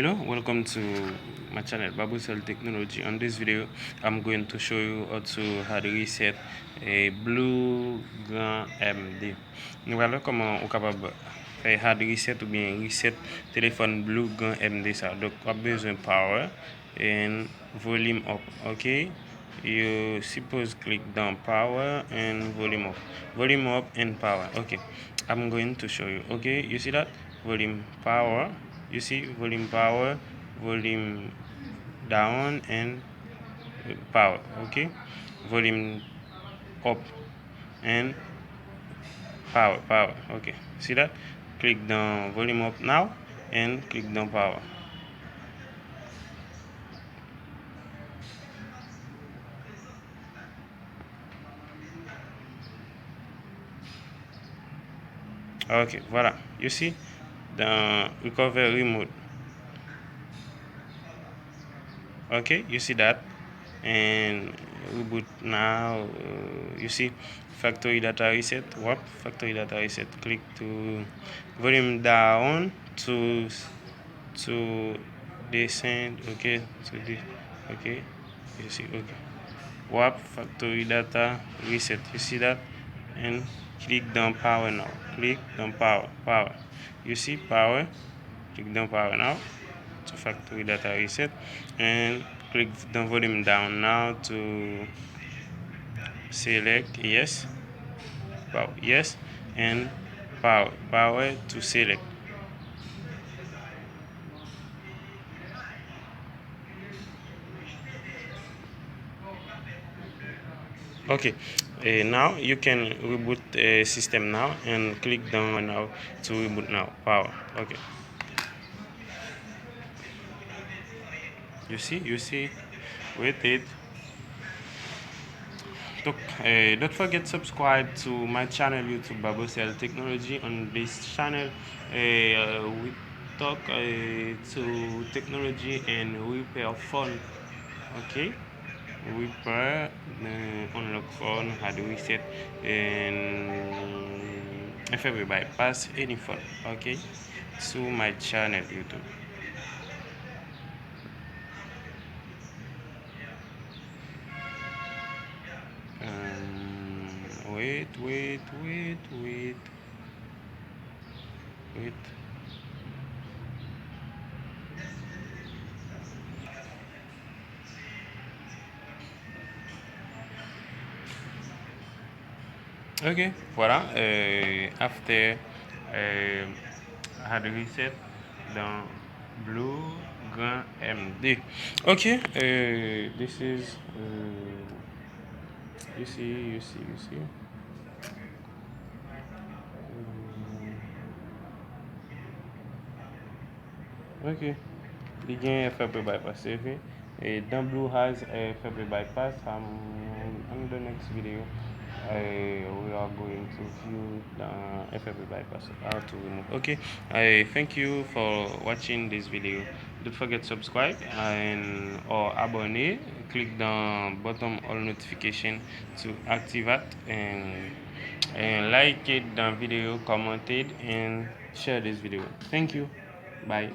Hello, welcome to my channel BLUGrand On this video, I'm going to show you how to reset a BLUGrand M2. Nous allons comment on est capable faire hard reset ou bien reset téléphone BLUGrand M2 ça. Donc on a besoin de power and volume up. Okay, you suppose click down power and volume up and power. Okay, I'm going to show you. Okay, you see that volume power. You see volume power, volume down and power. Okay, volume up and power. Okay, see that? Click down volume up now and click down power. Okay, voila. You see the recovery mode. Okay, you see that, and reboot now. You see factory data reset. Factory data reset. Click to volume down to descend. Okay, to this. Okay, you see. Okay, factory data reset. You see that, and click down power now. Click down power. You see power. Click down power now to factory data reset, and click the volume down now to select yes, and power to select. Okay, now you can reboot the system now and click down now to reboot now power. Okay, you see with it. Don't forget to subscribe to my channel YouTube BLUGrand On this channel, we talk to technology and repair phone. Okay, repair, unlock phone, how do we set, and if we bypass any phone. Okay, to my channel YouTube. Wait. Okay, voilà. After had reset dans BLUGrand M2. Okay, this is you see. Okay, the game FFP bypass saving. Dan Blue has a FFP bypass. On the next video, we are going to view the FFP bypass, how to remove. Okay, I thank you for watching this video. Don't forget to subscribe and or abonner. Click the bottom all notification to activate and like it the video, comment it and share this video. Thank you. Bye.